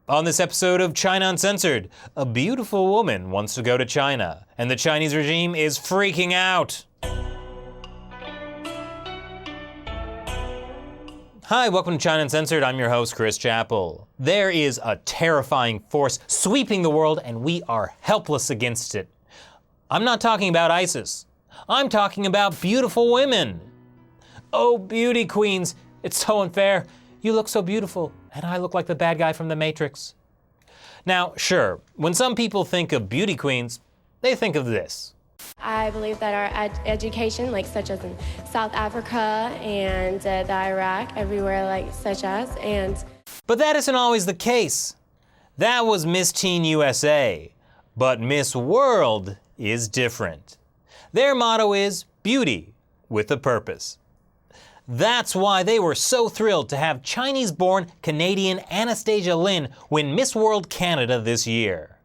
On this episode of China Uncensored, a beautiful woman wants to go to China, and the Chinese regime is freaking out. Hi, welcome to China Uncensored. I'm your host, Chris Chappell. There is a terrifying force sweeping the world, and we are helpless against it. I'm not talking about ISIS. I'm talking about beautiful women. Oh, beauty queens, it's so unfair. You look so beautiful, and I look like the bad guy from The Matrix. Now, sure, when some people think of beauty queens, they think of this. I believe that our education, such as in South Africa and the Iraq, everywhere But that isn't always the case. That was Miss Teen USA, but Miss World is different. Their motto is beauty with a purpose. That's why they were so thrilled to have Chinese-born Canadian Anastasia Lin win Miss World Canada this year.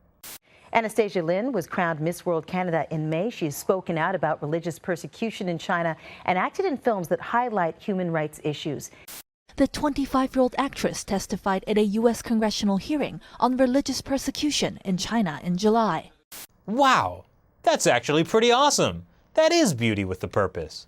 Anastasia Lin was crowned Miss World Canada in May. She has spoken out about religious persecution in China and acted in films that highlight human rights issues. The 25-year-old actress testified at a U.S. congressional hearing on religious persecution in China in July. Wow, that's actually pretty awesome. That is beauty with a purpose.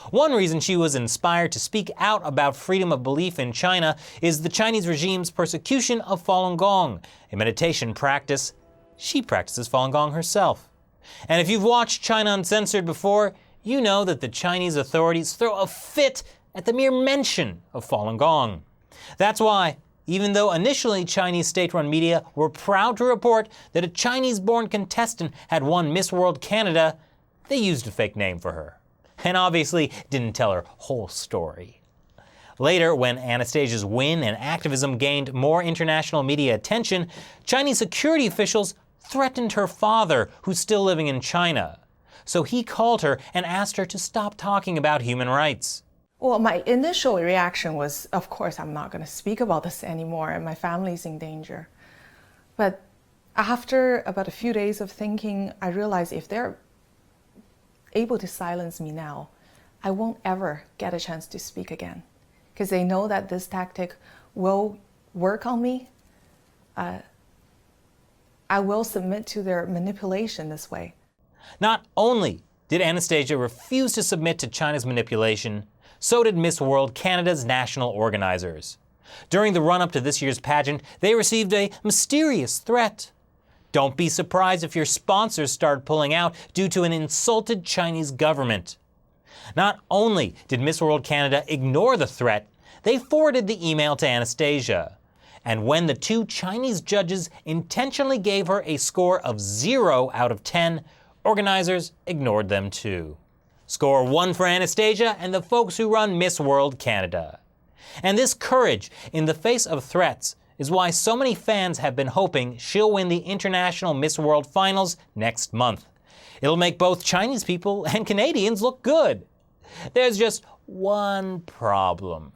One reason she was inspired to speak out about freedom of belief in China is the Chinese regime's persecution of Falun Gong, a meditation practice. She practices Falun Gong herself. And if you've watched China Uncensored before, you know that the Chinese authorities throw a fit at the mere mention of Falun Gong. That's why, even though initially Chinese state-run media were proud to report that a Chinese-born contestant had won Miss World Canada, they used a fake name for her. And obviously didn't tell her whole story. Later, when Anastasia's win and activism gained more international media attention, Chinese security officials threatened her father, who's still living in China. So he called her and asked her to stop talking about human rights. Well, my initial reaction was, of course, I'm not going to speak about this anymore, and my family's in danger. But after about a few days of thinking, I realized if they're able to silence me now, I won't ever get a chance to speak again, because they know that this tactic will work on me. I will submit to their manipulation this way. Not only did Anastasia refuse to submit to China's manipulation, so did Miss World Canada's national organizers. During the run-up to this year's pageant, they received a mysterious threat. Don't be surprised if your sponsors start pulling out due to an insulted Chinese government. Not only did Miss World Canada ignore the threat, they forwarded the email to Anastasia. And when the two Chinese judges intentionally gave her a score of 0 out of 10, organizers ignored them too. Score 1 for Anastasia and the folks who run Miss World Canada. And this courage in the face of threats is why so many fans have been hoping she'll win the International Miss World Finals next month. It'll make both Chinese people and Canadians look good. There's just one problem.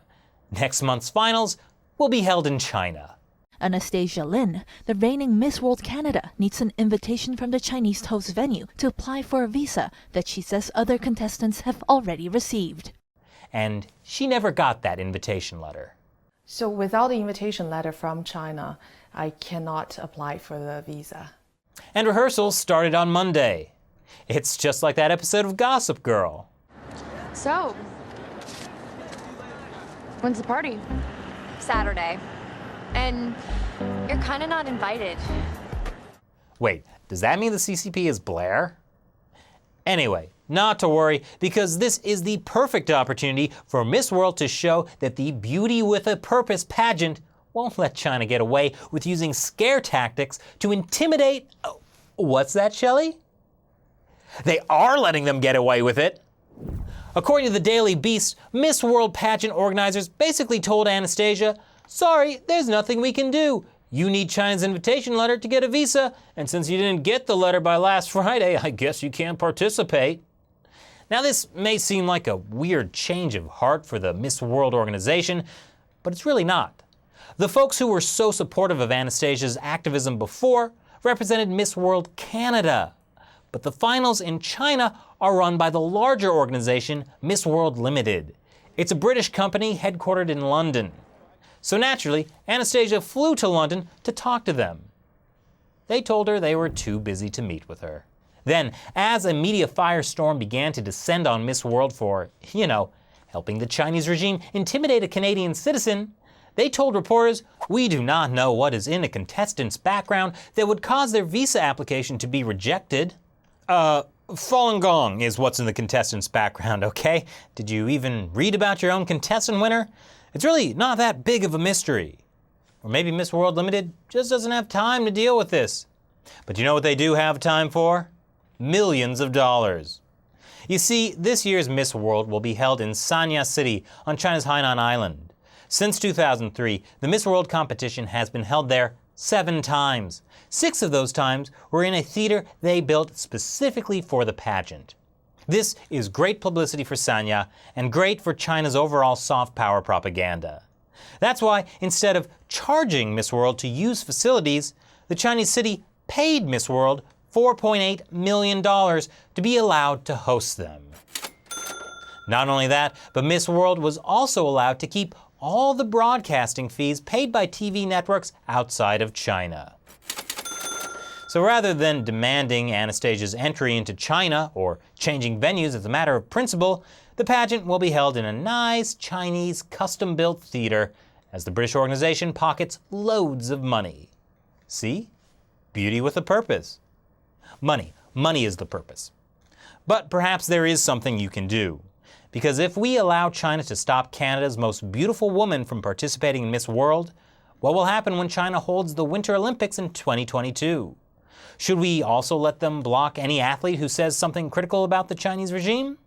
Next month's finals will be held in China. Anastasia Lin, the reigning Miss World Canada, needs an invitation from the Chinese host venue to apply for a visa that she says other contestants have already received. And she never got that invitation letter. So without the invitation letter from China, I cannot apply for the visa. And rehearsals started on Monday. It's just like that episode of Gossip Girl. So, when's the party? Saturday. And you're kind of not invited. Wait, does that mean the CCP is Blair? Anyway, not to worry, because this is the perfect opportunity for Miss World to show that the Beauty with a Purpose pageant won't let China get away with using scare tactics to intimidate... What's that, Shelley? They are letting them get away with it. According to the Daily Beast, Miss World pageant organizers basically told Anastasia, sorry, there's nothing we can do. You need China's invitation letter to get a visa, and since you didn't get the letter by last Friday, I guess you can't participate. Now this may seem like a weird change of heart for the Miss World organization, but it's really not. The folks who were so supportive of Anastasia's activism before represented Miss World Canada. But the finals in China are run by the larger organization Miss World Limited. It's a British company headquartered in London. So naturally, Anastasia flew to London to talk to them. They told her they were too busy to meet with her. Then, as a media firestorm began to descend on Miss World for, helping the Chinese regime intimidate a Canadian citizen, they told reporters, "We do not know what is in a contestant's background that would cause their visa application to be rejected." Falun Gong is what's in the contestant's background, okay? Did you even read about your own contestant winner? It's really not that big of a mystery. Or maybe Miss World Limited just doesn't have time to deal with this. But you know what they do have time for? Millions of dollars. You see, this year's Miss World will be held in Sanya City on China's Hainan Island. Since 2003, the Miss World competition has been held there 7 times. 6 of those times were in a theater they built specifically for the pageant. This is great publicity for Sanya and great for China's overall soft power propaganda. That's why, instead of charging Miss World to use facilities, the Chinese city paid Miss World $4.8 million to be allowed to host them. Not only that, but Miss World was also allowed to keep all the broadcasting fees paid by TV networks outside of China. So rather than demanding Anastasia's entry into China or changing venues as a matter of principle, the pageant will be held in a nice Chinese custom-built theater as the British organization pockets loads of money. See? Beauty with a purpose. Money is the purpose. But perhaps there is something you can do. Because if we allow China to stop Canada's most beautiful woman from participating in Miss World, what will happen when China holds the Winter Olympics in 2022? Should we also let them block any athlete who says something critical about the Chinese regime?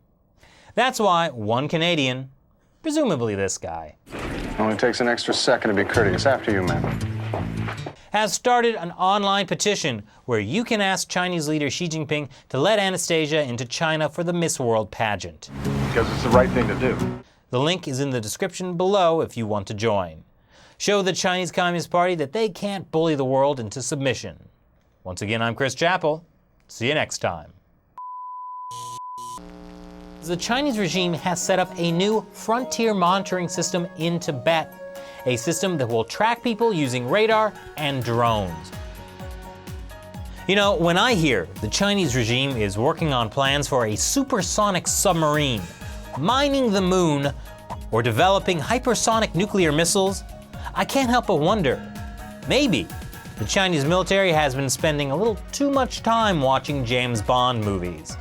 That's why one Canadian, presumably this guy, only takes an extra second to be courteous. After you, man. Has started an online petition where you can ask Chinese leader Xi Jinping to let Anastasia into China for the Miss World pageant. Because it's the right thing to do. The link is in the description below if you want to join. Show the Chinese Communist Party that they can't bully the world into submission. Once again, I'm Chris Chappell. See you next time. The Chinese regime has set up a new frontier monitoring system in Tibet, a system that will track people using radar and drones. When I hear the Chinese regime is working on plans for a supersonic submarine, mining the moon, or developing hypersonic nuclear missiles, I can't help but wonder, maybe the Chinese military has been spending a little too much time watching James Bond movies.